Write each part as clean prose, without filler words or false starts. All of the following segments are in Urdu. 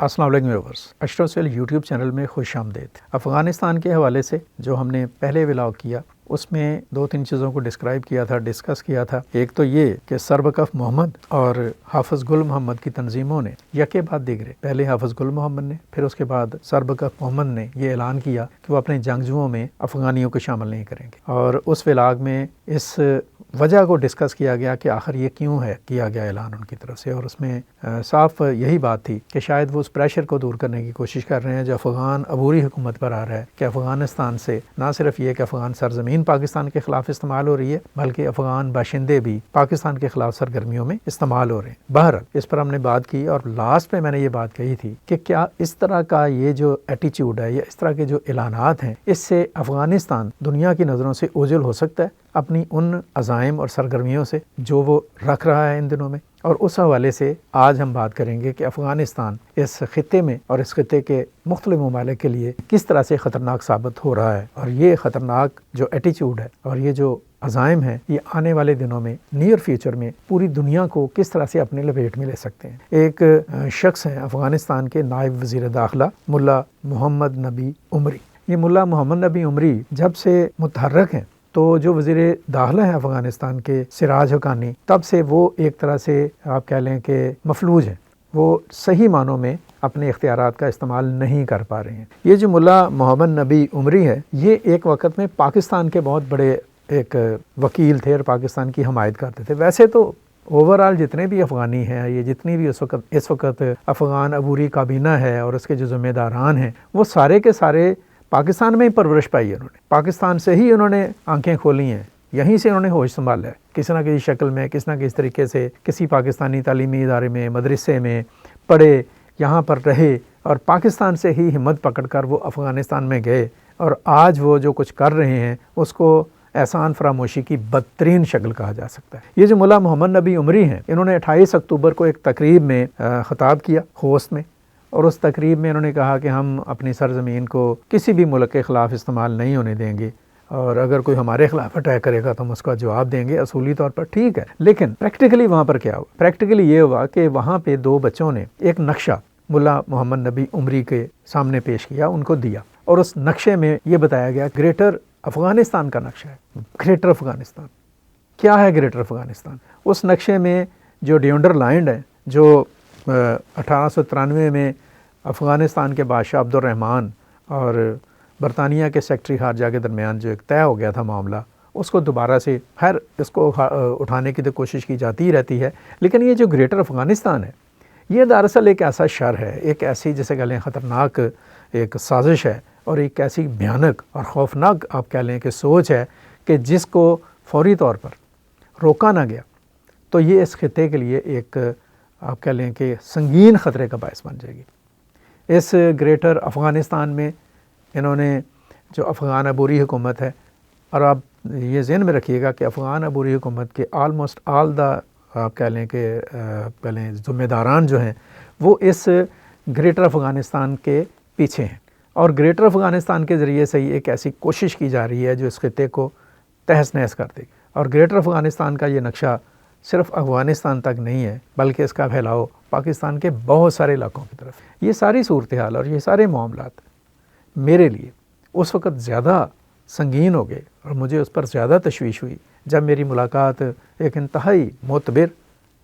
السلام علیکم ویورز، اشرف سیل یوٹیوب چینل میں خوش آمدید۔ افغانستان کے حوالے سے جو ہم نے پہلے ولاگ کیا اس میں دو تین چیزوں کو ڈسکرائب کیا تھا، ڈسکس کیا تھا۔ ایک تو یہ کہ سربکف محمد اور حافظ گل محمد کی تنظیموں نے یکے بعد دیگرے، پہلے حافظ گل محمد نے، پھر اس کے بعد سربکف محمد نے یہ اعلان کیا کہ وہ اپنے جنگجوؤں میں افغانیوں کو شامل نہیں کریں گے، اور اس ولاگ میں اس وجہ کو ڈسکس کیا گیا کہ آخر یہ کیوں ہے کیا گیا اعلان ان کی طرف سے، اور اس میں صاف یہی بات تھی کہ شاید وہ اس پریشر کو دور کرنے کی کوشش کر رہے ہیں جو افغان عبوری حکومت پر آ رہا ہے کہ افغانستان سے نہ صرف یہ کہ افغان سرزمین پاکستان کے خلاف استعمال ہو رہی ہے، بلکہ افغان باشندے بھی پاکستان کے خلاف سرگرمیوں میں استعمال ہو رہے ہیں۔ بہرحال اس پر ہم نے بات کی، اور لاسٹ میں نے یہ بات کہی تھی کہ کیا اس طرح کا یہ جو ایٹیچیوڈ ہے یا اس طرح کے جو اعلانات ہیں، اس سے افغانستان دنیا کی نظروں سے اوجھل ہو سکتا ہے اپنی ان عزائم اور سرگرمیوں سے جو وہ رکھ رہا ہے ان دنوں میں۔ اور اس حوالے سے آج ہم بات کریں گے کہ افغانستان اس خطے میں اور اس خطے کے مختلف ممالک کے لیے کس طرح سے خطرناک ثابت ہو رہا ہے، اور یہ خطرناک جو ایٹیچیوڈ ہے اور یہ جو عزائم ہیں، یہ آنے والے دنوں میں نیئر فیوچر میں پوری دنیا کو کس طرح سے اپنے لپیٹ میں لے سکتے ہیں۔ ایک شخص ہیں افغانستان کے نائب وزیر داخلہ ملا محمد نبی عمری۔ یہ ملا محمد نبی عمری جب سے متحرک ہیں تو جو وزیر داخلہ ہیں افغانستان کے سراج حقانی، تب سے وہ ایک طرح سے آپ کہہ لیں کہ مفلوج ہیں، وہ صحیح معنوں میں اپنے اختیارات کا استعمال نہیں کر پا رہے ہیں۔ یہ جو ملا محمد نبی عمری ہے، یہ ایک وقت میں پاکستان کے بہت بڑے ایک وکیل تھے اور پاکستان کی حمایت کرتے تھے۔ ویسے تو اوورآل جتنے بھی افغانی ہیں، یہ جتنی بھی اس وقت افغان عبوری کابینہ ہے اور اس کے جو ذمہ داران ہیں، وہ سارے کے سارے پاکستان میں ہی پرورش پائی ہے، انہوں نے پاکستان سے ہی انہوں نے آنکھیں کھولی ہیں، یہیں سے انہوں نے ہوش سنبھالا ہے، کسی نہ کسی شکل میں، کسی نہ کسی طریقے سے کسی پاکستانی تعلیمی ادارے میں، مدرسے میں پڑھے، یہاں پر رہے، اور پاکستان سے ہی ہمت پکڑ کر وہ افغانستان میں گئے، اور آج وہ جو کچھ کر رہے ہیں اس کو احسان فراموشی کی بدترین شکل کہا جا سکتا ہے۔ یہ جو ملا محمد نبی عمری ہیں، انہوں نے 28 اکتوبر کو ایک تقریب میں خطاب کیا خوست میں، اور اس تقریب میں انہوں نے کہا کہ ہم اپنی سرزمین کو کسی بھی ملک کے خلاف استعمال نہیں ہونے دیں گے، اور اگر کوئی ہمارے خلاف اٹیک کرے گا تو ہم اس کا جواب دیں گے۔ اصولی طور پر ٹھیک ہے، لیکن پریکٹیکلی وہاں پر کیا ہوا؟ پریکٹیکلی یہ ہوا کہ وہاں پہ دو بچوں نے ایک نقشہ ملا محمد نبی عمری کے سامنے پیش کیا، ان کو دیا، اور اس نقشے میں یہ بتایا گیا گریٹر افغانستان کا نقشہ ہے۔ گریٹر افغانستان کیا ہے؟ گریٹر افغانستان اس نقشے میں جو ڈیونڈر لائن ہے، جو 1893 میں افغانستان کے بادشاہ عبد الرحمن اور برطانیہ کے سیکرٹری خارجہ کے درمیان جو ایک طے ہو گیا تھا معاملہ، اس کو دوبارہ سے اس کو اٹھانے کی تو کوشش کی جاتی ہی رہتی ہے، لیکن یہ جو گریٹر افغانستان ہے، یہ دراصل ایک ایسا شر ہے، ایک ایسی جسے کہہ لیں خطرناک ایک سازش ہے، اور ایک ایسی بھیانک اور خوفناک آپ کہہ لیں کہ سوچ ہے کہ جس کو فوری طور پر روکا نہ گیا تو یہ اس خطے کے لیے ایک آپ کہہ لیں کہ سنگین خطرے کا باعث بن جائے گی۔ اس گریٹر افغانستان میں انہوں نے جو افغان عبوری حکومت ہے، اور آپ یہ ذہن میں رکھیے گا کہ افغان عبوری حکومت کے آلموسٹ آل دا آپ کہہ لیں کہ ذمہ داران جو ہیں وہ اس گریٹر افغانستان کے پیچھے ہیں، اور گریٹر افغانستان کے ذریعے سے ہی ایک ایسی کوشش کی جا رہی ہے جو اس خطے کو تہس نہس کر دے گی۔ اور گریٹر افغانستان کا یہ نقشہ صرف افغانستان تک نہیں ہے، بلکہ اس کا پھیلاؤ پاکستان کے بہت سارے علاقوں کی طرف۔ یہ ساری صورتحال اور یہ سارے معاملات میرے لیے اس وقت زیادہ سنگین ہو گئے، اور مجھے اس پر زیادہ تشویش ہوئی جب میری ملاقات ایک انتہائی معتبر،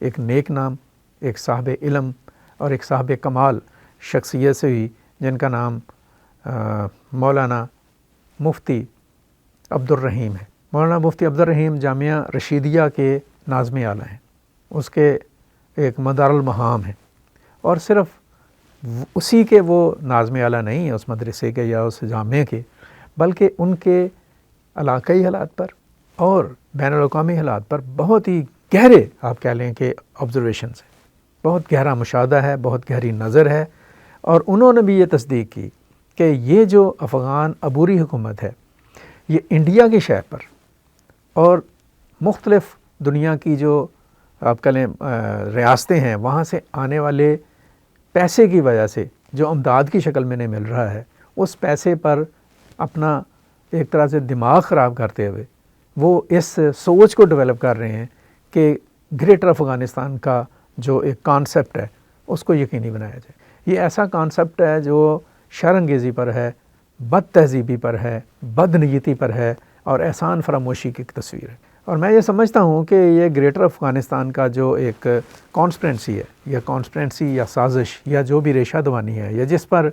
ایک نیک نام، ایک صاحب علم اور ایک صاحب کمال شخصیت سے ہوئی، جن کا نام مولانا مفتی عبد الرحیم ہے۔ مولانا مفتی عبد الرحیم جامعہ رشیدیہ کے ناظم اعلیٰ ہیں، اس کے ایک مدار المہام ہیں، اور صرف اسی کے وہ ناظم اعلیٰ نہیں ہیں اس مدرسے کے یا اس جامعے کے، بلکہ ان کے علاقائی حالات پر اور بین الاقوامی حالات پر بہت ہی گہرے آپ کہہ لیں کہ آبزرویشنز ہیں، بہت گہرا مشاہدہ ہے، بہت گہری نظر ہے، اور انہوں نے بھی یہ تصدیق کی کہ یہ جو افغان عبوری حکومت ہے، یہ انڈیا کی شہر پر اور مختلف دنیا کی جو آپ کہہ لیں ریاستیں ہیں، وہاں سے آنے والے پیسے کی وجہ سے جو امداد کی شکل میں انہیں مل رہا ہے، اس پیسے پر اپنا ایک طرح سے دماغ خراب کرتے ہوئے وہ اس سوچ کو ڈیولپ کر رہے ہیں کہ گریٹر افغانستان کا جو ایک کانسیپٹ ہے اس کو یقینی بنایا جائے۔ یہ ایسا کانسیپٹ ہے جو شر انگیزی پر ہے، بد تہذیبی پر ہے، بد نیتی پر ہے اور احسان فراموشی کی ایک تصویر ہے۔ اور میں یہ سمجھتا ہوں کہ یہ گریٹر افغانستان کا جو ایک کانسپرنسی ہے یا کانسپرنسی یا سازش یا جو بھی ریشہ دوانی ہے، یا جس پر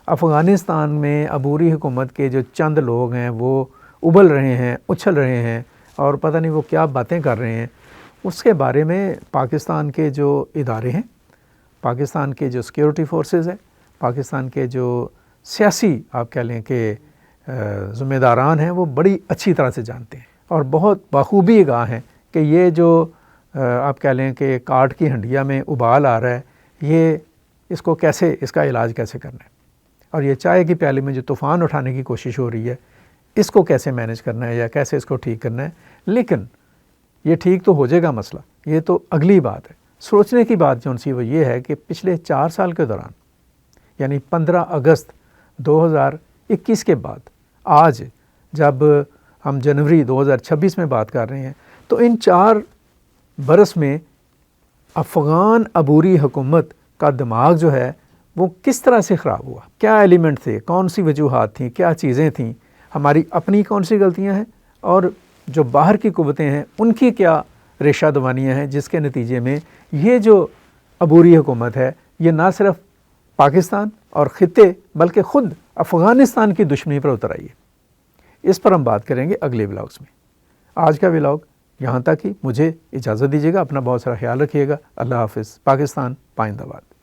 افغانستان میں عبوری حکومت کے جو چند لوگ ہیں وہ ابل رہے ہیں، اچھل رہے ہیں اور پتہ نہیں وہ کیا باتیں کر رہے ہیں، اس کے بارے میں پاکستان کے جو ادارے ہیں، پاکستان کے جو سیکیورٹی فورسز ہیں، پاکستان کے جو سیاسی آپ کہہ لیں کہ ذمہ داران ہیں، وہ بڑی اچھی طرح سے جانتے ہیں اور بہت بخوبی آگاہ ہیں کہ یہ جو آپ کہہ لیں کہ کاٹ کی ہنڈیا میں ابال آ رہا ہے، یہ اس کو کیسے، اس کا علاج کیسے کرنا ہے، اور یہ چائے کی پیالی میں جو طوفان اٹھانے کی کوشش ہو رہی ہے، اس کو کیسے مینیج کرنا ہے یا کیسے اس کو ٹھیک کرنا ہے۔ لیکن یہ ٹھیک تو ہو جائے گا مسئلہ، یہ تو اگلی بات ہے۔ سوچنے کی بات جو سی وہ یہ ہے کہ پچھلے 4 سال کے دوران، یعنی 15 اگست 2021 کے بعد آج جب ہم جنوری 2026 میں بات کر رہے ہیں، تو ان 4 برس میں افغان عبوری حکومت کا دماغ جو ہے وہ کس طرح سے خراب ہوا، کیا ایلیمنٹ تھے، کون سی وجوہات تھیں، کیا چیزیں تھیں، ہماری اپنی کون سی غلطیاں ہیں اور جو باہر کی قوتیں ہیں ان کی کیا ریشہ دوانیاں ہیں، جس کے نتیجے میں یہ جو عبوری حکومت ہے یہ نہ صرف پاکستان اور خطے بلکہ خود افغانستان کی دشمنی پر اتر آئی ہے۔ اس پر ہم بات کریں گے اگلے ولاگز میں۔ آج کا ولاگ یہاں تک ہی، مجھے اجازت دیجیے گا، اپنا بہت سارا خیال رکھیے گا۔ اللہ حافظ۔ پاکستان پائندہ باد۔